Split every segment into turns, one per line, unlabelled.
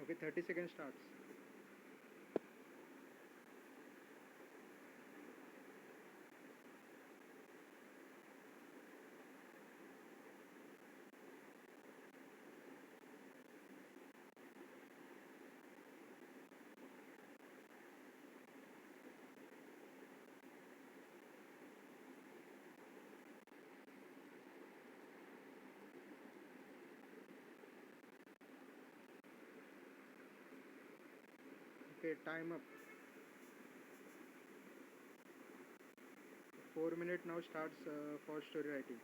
Okay, 30 seconds starts. Okay, time up. 4 minutes now starts for story writing.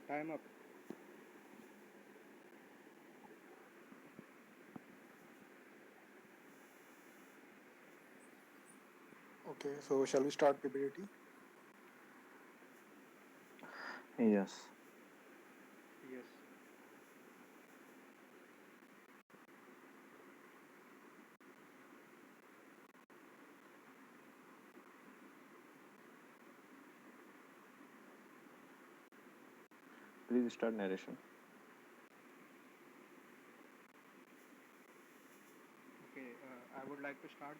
Time up.
Okay, so shall we start ppdt?
Yes.
Yes.
Please start narration.
Okay, I would like to start.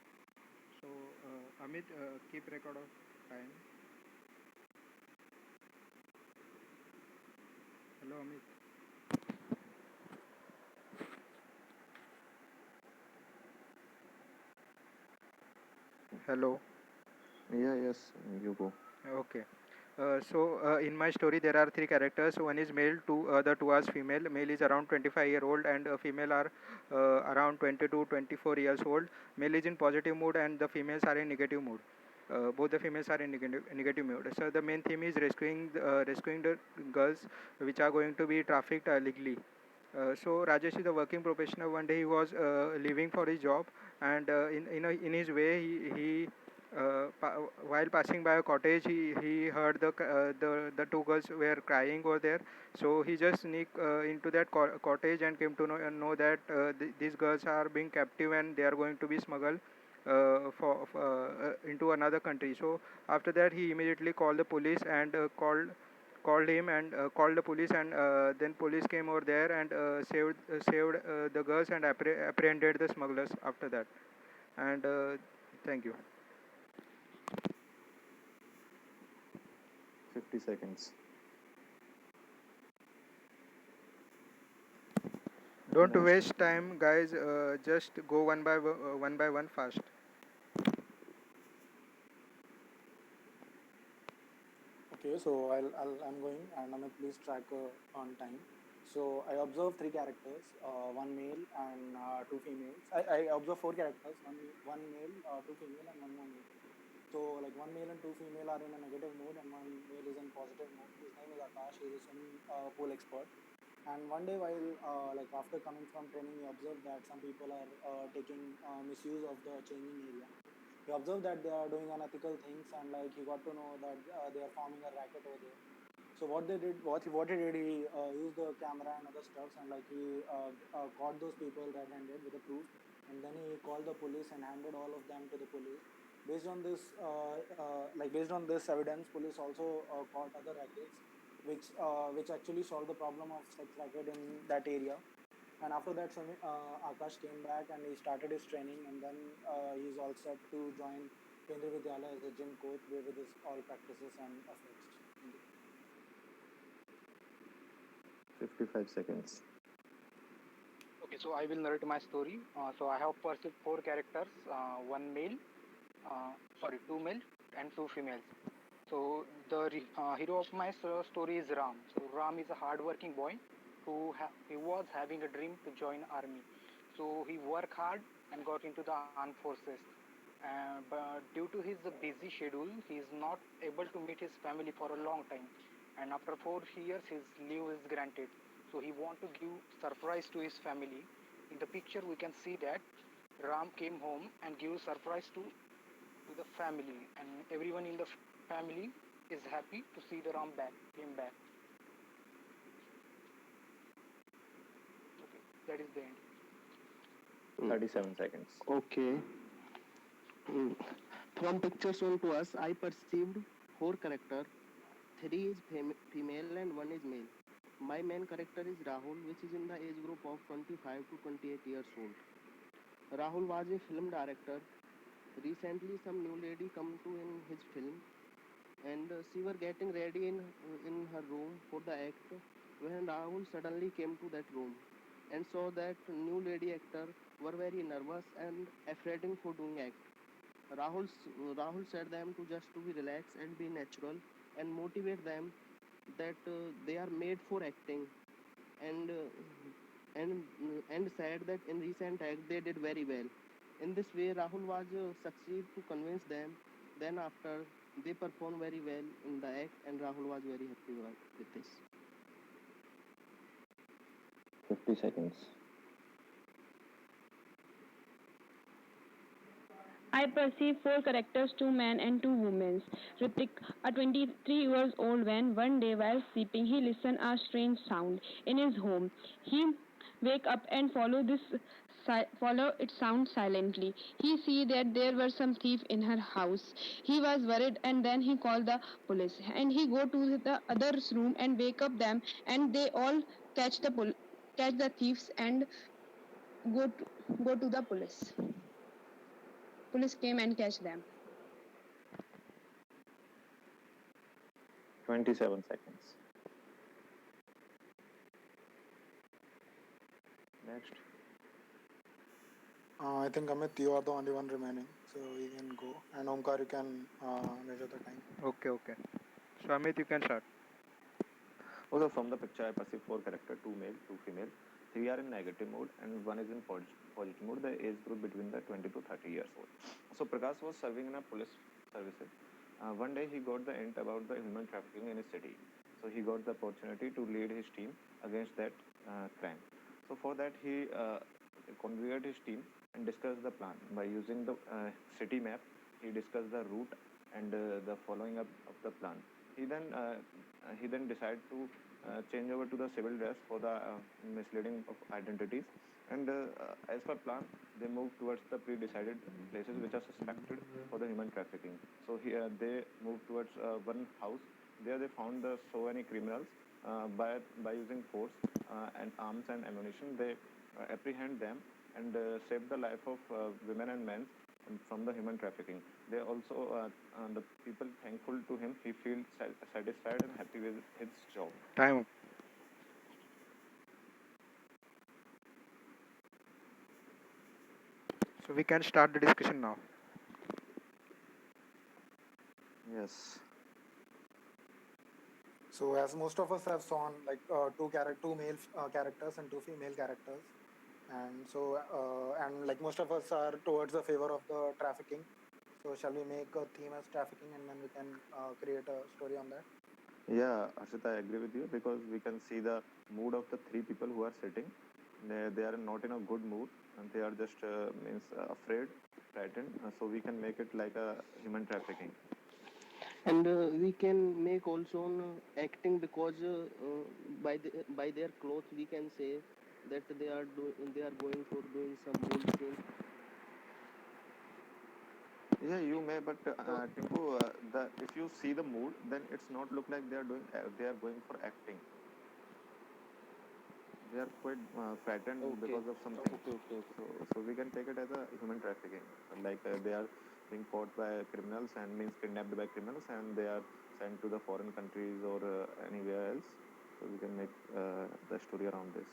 So, Amit, keep record of time. Hello, Amit. Hello.
Yeah, yes, you go.
Okay. In my story, there are three characters. One is male, the two are female. Male is around 25-year-old, and female are around 20 to 24 years old. Male is in positive mood, and the females are in negative mood. Both the females are in negative mood. So the main theme is rescuing the girls, which are going to be trafficked legally. So Rajesh is a working professional. One day he was leaving for his job, and in his way while passing by a cottage, he heard the two girls were crying over there. So he just sneaked into that cottage and came to know that these girls are being captive and they are going to be smuggled into another country. So after that, he immediately called the police and called him and called the police, and then police came over there and saved the girls and apprehended the smugglers after that. And thank you.
50 seconds.
Don't
Next.
waste time, guys. Just go one by one fast.
Okay, so I'm going and I'm please track on time. So I observe three characters, one male and two females. I observe four characters, one male, two female, and one non-male. So like one male and two female are in a negative mood, and one male is in positive mood. His name is Akash. He is a swimming pool expert. And one day, while like after coming from training, he observed that some people are taking misuse of the changing area. He observed that they are doing unethical things, and like he got to know that they are forming a racket over there. So what they did, what he did, he used the camera and other stuffs, and like he caught those people red-handed with a proof, and then he called the police and handed all of them to the police. Based on this evidence, police also caught other rackets, which actually solved the problem of sex racket in that area. And after that, Akash came back and he started his training, and then he's all set to join Kendriya Vidyalaya as a gym coach with his all practices and efforts. Thank you.
55 seconds.
Okay, so I will narrate my story. So I have perceived four characters, one male, two male and two females. So the hero of my story is Ram. So Ram is a hard-working boy he was having a dream to join army. So he worked hard and got into the armed forces. But due to his busy schedule, he is not able to meet his family for a long time. And after 4 years, his leave is granted. So he want to give surprise to his family. In the picture, we can see that Ram came home and gave surprise to the family, and everyone in the family is happy to see the Ram came back. Okay, that is the end.
37 seconds.
Okay. Mm. From picture shown to us, I perceived four characters. Three is female and one is male. My main character is Rahul, which is in the age group of 25 to 28 years old. Rahul was a film director. Recently, some new lady come to in his film, and she were getting ready in her room for the act when Rahul suddenly came to that room and saw that new lady actor were very nervous and afraid for doing act. Rahul Rahul said them to just to be relaxed and be natural and motivate them that they are made for acting and and said that in recent act they did very well. In this way, Rahul was succeed to convince them. Then after they performed very well in the act, and Rahul was very happy with this.
50 seconds.
I perceive four characters, two men and two women. Ritik, a 23-year-old man, one day while sleeping, he listened a strange sound in his home. He wake up and follow this follow its sound silently. He see that there were some thief in her house. He was worried, and then he called the police. And he go to the other's room and wake up them, and they all catch the thieves and go to go to the police. Police came and catch them.
27 seconds. Next.
I think Amit, you are the only one remaining, so you can go. And Omkar, you can measure the time.
Okay, okay. So Amit, you can start.
Also, from the picture, I perceive four characters: two male, two female. Three are in negative mode, and one is in positive mode. The age group between the 20 to 30 years old. So Prakash was serving in a police services. One day he got the hint about the human trafficking in his city. So he got the opportunity to lead his team against that crime. So for that he configured his team and discussed the plan by using the city map. He discussed the route and the following up of the plan. He then decided to change over to the civil dress for the misleading of identities. And as per plan, they moved towards the pre-decided places which are suspected for the human trafficking. So here they moved towards one house. There they found so many criminals. By using force and arms and ammunition, they apprehend them and save the life of women and men from the human trafficking. They also the people thankful to him. He feels satisfied and happy with his job.
Time up. So we can start the discussion now.
Yes.
So as most of us have seen, like two male characters and two female characters, and so and like most of us are towards the favor of the trafficking. So shall we make a theme as trafficking, and then we can create a story on that?
Yeah, Harshita, I agree with you because we can see the mood of the three people who are sitting. They are not in a good mood and they are just means afraid, frightened. So we can make it like a human trafficking.
And we can make also acting because by their clothes we can say that they are going for doing some bold scene.
Yeah, you may, but
So
Tinku, the if you see the mood, then it's not look like they are doing. They are going for acting. They are quite frightened
okay,
because of something.
okay, okay, okay.
So we can take it as a human trafficking. Like they are being caught by criminals and means kidnapped by criminals, and they are sent to the foreign countries or anywhere else. So we can make the story around this.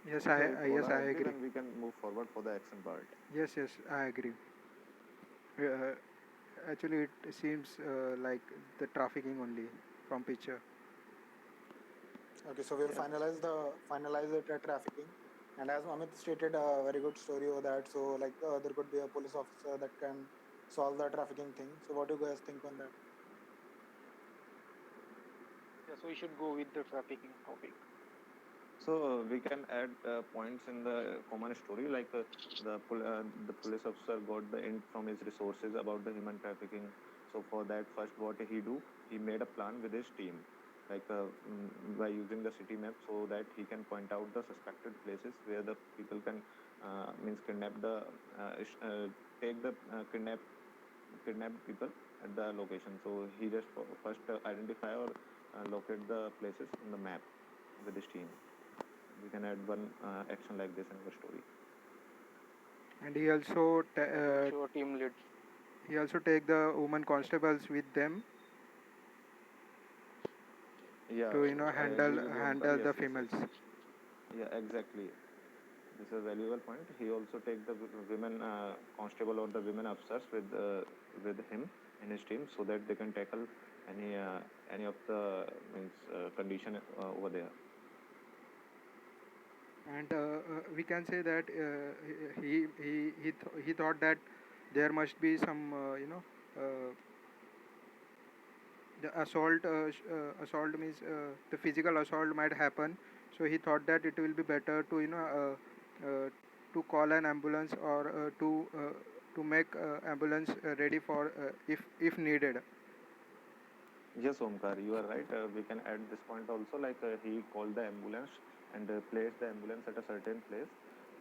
Yes,
So if all
yes,
are
I
agree,
agree.
then we can move forward for the action part.
Yes, yes, I agree. Uh, Actually, it seems like the trafficking only from picture.
Okay, so we'll
Yeah.
finalize it at trafficking. And as Amit stated, a very good story over that. So like there could be a police officer that can solve the trafficking thing. So what do you guys think on that?
Yeah, so we should go with the trafficking topic.
So we can add points in the common story, like the police officer got the hint from his resources about the human trafficking. So for that, first what he do, he made a plan with his team, like by using the city map, so that he can point out the suspected places where the people can means kidnap the take the kidnapped people at the location. So he just first identify or locate the places in the map with his team. We can add one action like this in our story.
And he also
Yeah, so we show team leads.
he also take the women constables with them
Yeah,
to
I agree with you, Omkar.
handle
Yes,
the
yes, yes.
females.
Yeah, exactly. This is a valuable point. He also take the women constable or the women officers with him in his team, so that they can tackle any of the means condition over there.
And we can say that he thought that there must be some uh, the assault means the physical assault might happen. So he thought that it will be better to to call an ambulance or to make ambulance ready for if needed.
Yes, Omkar, you are right. We can add this point also. Like he called the ambulance and place the ambulance at a certain place.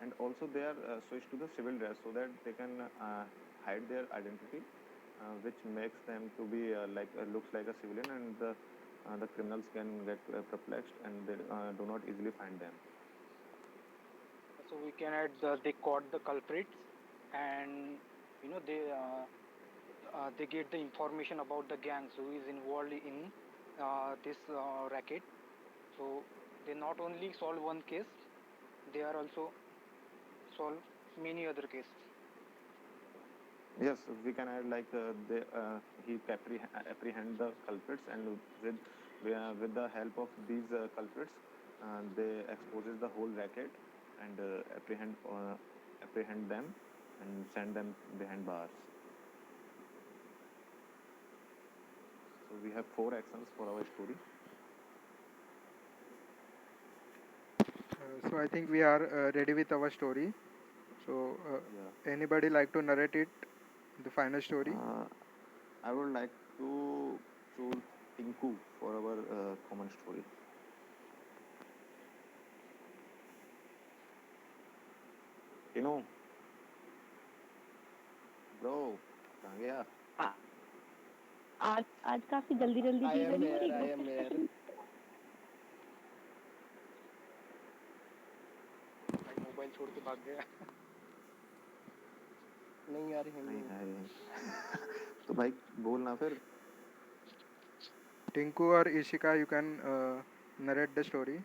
And also they are switched to the civil dress so that they can hide their identity, which makes them to be looks like a civilian, and the criminals can get perplexed and they do not easily find them.
So we can add they caught the culprits, and they get the information about the gangs who is involved in this racket. So they not only solve one case, they are also solve many other cases.
Yes, we can add he apprehend the culprits, and with the help of these culprits, they exposes the whole racket and apprehend them and send them behind bars. So we have 4 actions for our story.
So I think we are ready with our story. So
Yeah.
anybody like to narrate it, the final story?
I would like to choose Tinku for our common story. Tino, bro, कहाँ गया?
आज आज काफी जल्दी जल्दी
I
चीजें
am
नहीं हो
here. I
रही
am here.
भाई मोबाइल छोड़ के भाग गया.
नहीं आ रही
नहीं
हिंदी.
है. तो भाई बोल ना फिर.
Tinku or Ishika, you can narrate the story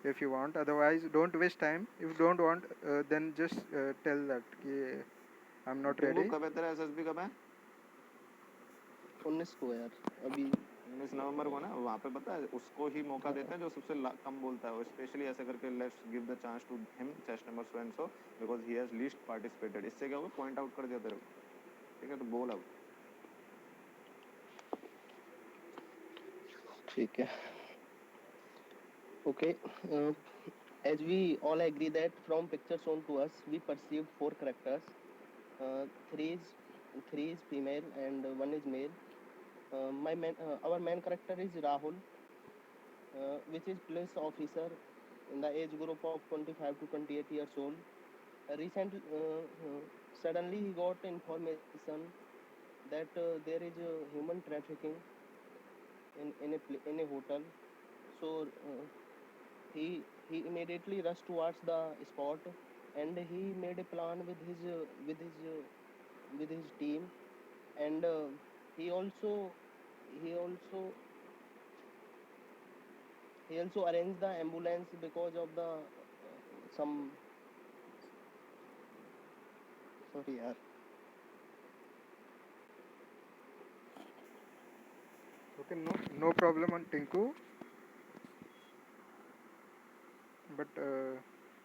if you want. Otherwise, don't waste time. If you don't want, then just tell that कि I'm not
टिंकू
ready.
कब है तेरा एसएसबी कब है?
19 को यार अभी
19 नवंबर को ना. वहाँ पे पता है उसको ही मौका देते हैं जो सबसे कम बोलता है. स्पेशली ऐसे करके let's give the chance to him chest number so and so because he has least participated. इससे क्या होगा, पॉइंट आउट कर दिया तेरे को. ठीक है, तो बोल अब.
ठीक है. Okay. As we all agree that from pictures shown to us, we perceived 4 characters. Uh, three is three is female and one is male. Our main character is Rahul, which is police officer in the age group of 25 to 28 years old. Recently, suddenly he got information that there is human trafficking in a hotel. So he immediately rushed towards the spot, and he made a plan with his team, and he also he also he also arranged the ambulance because of the some sorry yaar.
Okay, no problem on Tinku, but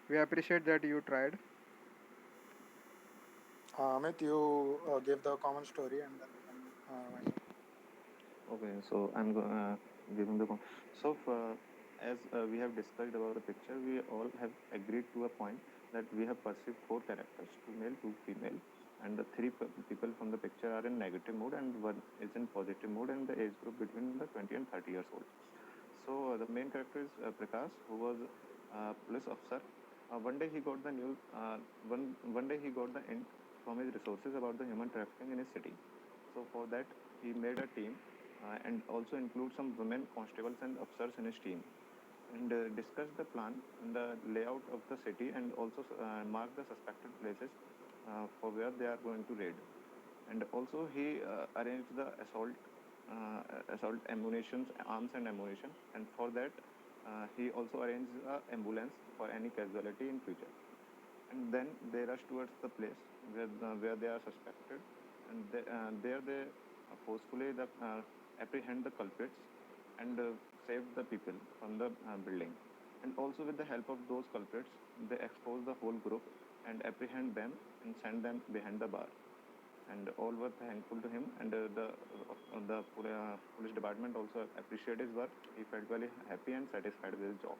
we appreciate that you tried.
Amit, you give the common story and then we can wind up.
Okay, so I'm giving the so as we have discussed about the picture, we all have agreed to a point that we have perceived 4 characters, 2 male, 2 female, and the 3 people from the picture are in negative mood and one is in positive mood, and the age group between the 20 and 30 years old. So the main character is Prakash, who was a police officer. One day he got the news. One day he got the hint from his resources about the human trafficking in his city. So for that he made a team and also include some women constables and officers in his team, and discuss the plan and the layout of the city, and also mark the suspected places for where they are going to raid. And also he arranged the assault ammunitions, arms and ammunition, and for that he also arranged ambulance for any casualty in future. And then they rush towards the place where they are suspected, and there they forcefully apprehend the culprits and save the people from the building. And also with the help of those culprits, they expose the whole group and apprehend them and send them behind the bar. And all were thankful to him, and the police department also appreciated his work. He felt very happy and satisfied with his job.